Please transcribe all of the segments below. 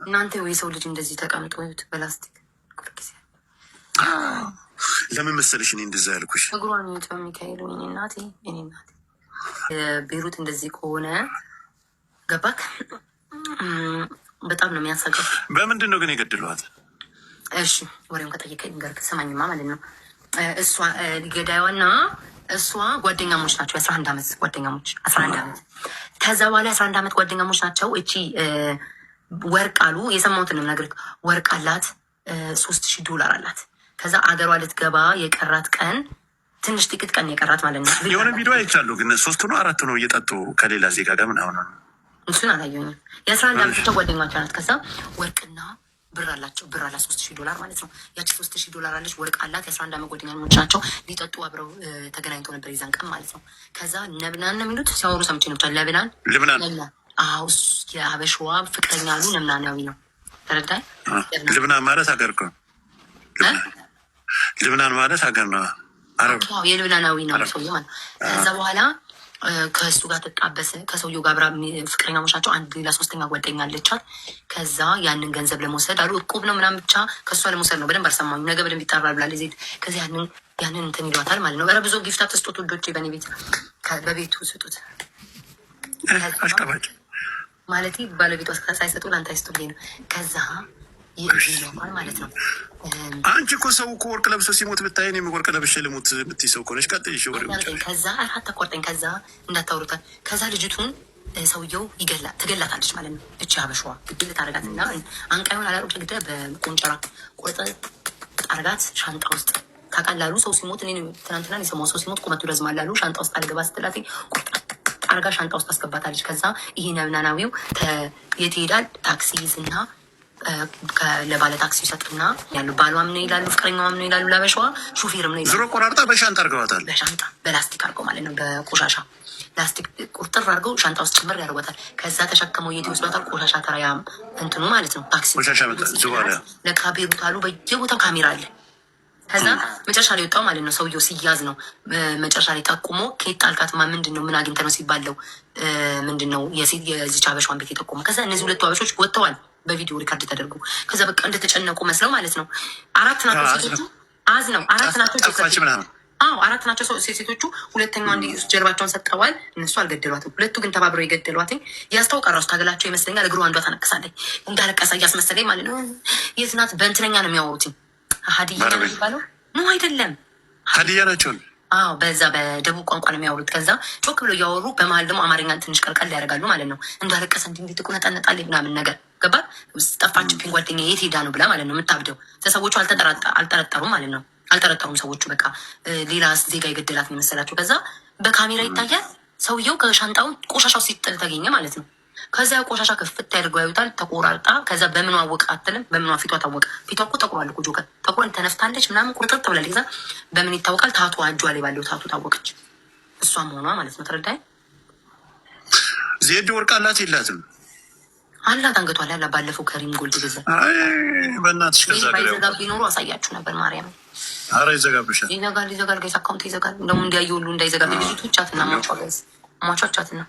እናንተ ወይ ሰው ልጅ እንደዚህ ተቀምጦ ይሁት በላስቲክ ጊዜ ለምን መሰለሽ እኔ እንደዛ ያልኩሽ እግሯን ይሁት በሚካሄሉ እናቴ እኔ እናቴ ቤሩት እንደዚህ ከሆነ ገባክ? በጣም ነው የሚያሳቀው። በምንድን ነው ግን የገድሏት? እሺ ወሬውን ከጠየቀኝ ጋር ሰማኝማ ማለት ነው። እሷ ገዳይዋና እሷ ጓደኛሞች ናቸው። የ11 ዓመት ጓደኛሞች 11 ዓመት ከዛ በኋላ 11 ዓመት ጓደኛሞች ናቸው። እቺ ወርቅ አሉ የሰማሁትን ነው ነገር ወርቅ አላት $3000 አላት። ከዛ አገሯ ልትገባ የቀራት ቀን ትንሽ ጥቂት ቀን የቀራት ማለት ነው። የሆነ ቪዲዮ አይቻለሁ ግን 3 ነው 4 ነው እየጠጡ ከሌላ ዜጋ ጋር ምናምን እሱን አላየሁኝም። የ11 ዓመት ጓደኛቸው ናት። ከዛ ወርቅና ብር አላቸው። ብር አላት $3000 ማለት ነው። ያቺ $3000 አለች፣ ወርቅ አላት። የ11 ዓመት ጓደኛሞች ናቸው። ሊጠጡ አብረው ተገናኝተው ነበር የዛን ቀን ማለት ነው። ከዛ ነብናን ነው የሚሉት ሲያወሩ ሰምቼ ነው። ልብናን አዎ የሀበሻዋ ፍቅረኛ አሉ። ነምናናዊ ነው ተረዳይ። ልብናን ማለት ሀገር እኮ ልብናን ማለት ሀገር ነው። የልብናናዊ ነው ሰውዬ ማለት ነው። ከዛ በኋላ ከእሱ ጋር ተጣበሰ። ከሰውየው ጋር አብራ ፍቅረኛሞች ናቸው። አንድ ሌላ ሶስተኛ ጓደኛ አለቻት። ከዛ ያንን ገንዘብ ለመውሰድ አሉ እቁብ ነው ምናምን ብቻ ከእሷ ለመውሰድ ነው። በደንብ አልሰማሁም። ነገ በደንብ ይጠራል ብላለች ዜድ። ከዚ ያንን እንትን ይሏታል ማለት ነው። ኧረ ብዙ ጊፍታ ትስጡት ውዶቼ፣ በእኔ ቤት በቤቱ ስጡት ማለት ባለቤቷ ሳይሰጡ ለአንተ አይስጡልኝ ነው። ከዛ ይለዋል ማለት ነው። አንቺ እኮ ሰው እኮ ወርቅ ለብሶ ሲሞት ብታይ እኔም ወርቅ ለብሼ ልሙት ብትይ ሰው ከሆነች ቀጥይ ከዛ አራት ተቆርጠኝ። ከዛ እንዳታወሩታል። ከዛ ልጅቱን ሰውየው ትገላታለች ማለት ነው። እቺ ሀበሻዋ ግድል ታረጋት እና አንቃዩን አላሮች ግደ በቁንጨራ ቆርጠ አርጋት ሻንጣ ውስጥ ታቃላሉ። ሰው ሲሞት እኔ ትናንትና የሰማው ሰው ሲሞት ቁመቱ ረዝማላሉ። ሻንጣ ውስጥ አልገባ ስትላት ቁርጣ አርጋ ሻንጣ ውስጥ አስገባታለች። ከዛ ይሄ ነብናናዊው የት ይሄዳል? ታክሲ ይዝና ለባለ ታክሲ ሰጡና ያሉ ባሏም ነው ይላሉ፣ ፍቅረኛዋም ነው ይላሉ፣ ለበሻዋ ሹፌርም ነው ይላሉ። ዞሮ ቆራርጣ በሻንጣ አርገዋታል። በሻንጣ በላስቲክ አርገው ማለት ነው። በቆሻሻ ላስቲክ ቁርጥር አርገው ሻንጣ ውስጥ ጭምር ያደርጓታል። ከዛ ተሸክመው የት ይወስዷታል? ቆሻሻ ተራያ እንትኑ ማለት ነው። ታክሲ ቆሻሻ ለካ ቤሩት አሉ። በየቦታው ካሜራ አለ። ከዛ መጨረሻ ላይ ወጣው ማለት ነው። ሰውየው ሲያዝ ነው መጨረሻ ላይ ጠቁሞ ከየት ጣልካትማ ምንድን ነው ምን አግኝተ ነው ሲባለው ምንድን ነው የዚች ሀበሻዋን ቤት የጠቆመ። ከዛ እነዚህ ሁለቱ ሀበሾች ወጥተዋል በቪዲዮ ሪካርድ ተደርጎ። ከዛ በቃ እንደተጨነቁ መስለው ማለት ነው። 4 ናቸው ሴቶቹ። አዝ ነው 4 ናቸው አራት ናቸው ሴቶቹ። ሁለተኛዋ እንዲ ጀርባቸውን ሰጠዋል። እነሱ አልገደሏትም። ሁለቱ ግን ተባብረው የገደሏትኝ ያስታውቃል። ራሱ ታገላቸው ይመስለኛል። እግሩ አንዷ ታነቅሳለች እንዳለቀሰ እያስመሰለኝ ማለት ነው። የት ናት? በእንትነኛ ነው የሚያወሩትኝ። ሀዲያ ነው የሚባለው ነው አይደለም? ሀዲያ ናቸው። አዎ በዛ በደቡብ ቋንቋ ነው የሚያወሩት። ከዛ ጮክ ብሎ እያወሩ በመሀል ደግሞ አማርኛን ትንሽ ቀልቀል ያደርጋሉ ማለት ነው። እንዳለቀሰ እንዲ ትቁነጠነጣለች ምናምን ነገር ገባ። ጠፋችብኝ ጓደኛዬ የት ሄዳ ነው ብላ ማለት ነው የምታብደው። ሰዎቹ አልጠረጠሩም ማለት ነው። አልጠረጠሩም ሰዎቹ። በቃ ሌላ ዜጋ የገደላት ነው የመሰላቸው። ከዛ በካሜራ ይታያል ሰውየው ከሻንጣውን ቆሻሻው ሲጥል ተገኘ ማለት ነው። ከዛ ቆሻሻ ከፍታ ያድርገው ያዩታል። ተቆራርጣ ከዛ በምኗ አወቀ አትልም። በምኗ ፊቷ ታወቀ። ፊቷ እኮ ጠቁሯል እኮ ጆከር ጠቁሯል። ተነፍታለች ምናምን ቁርጥርጥ ብላለች። ከዛ በምን ይታወቃል? ታቱ እጇ ላይ ባለው ታቱ ታወቀች። እሷ መሆኗ ማለት ነው። ተረዳኝ። ዜድ ወርቅ አላት የላትም? አላት አንገቷ ላይ አላት። ባለፈው ከሪም ጎልድ ገዛ። በእናትሽ ከዛ ባይዘጋ ቢኖሩ አሳያችሁ ነበር። ማርያም ኧረ ይዘጋብሻል። ይዘጋል ጋይስ አካውንት ይዘጋል። እንደውም እንዲያየ ሁሉ እንዳይዘጋ ልጅቱ ቻትና ማቿ ጋይስ ማቿ ቻትና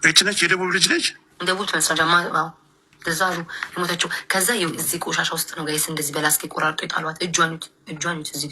ይች ነች። የደቡብ ልጅ ነች። ደቡብ ትመስላጃማ እዛ አሉ የሞተችው። ከዛ እዚህ ቆሻሻ ውስጥ ነው ጋይስ እንደዚህ በላስቲክ ቆራርጦ የጣሏት። እጇን እዚህ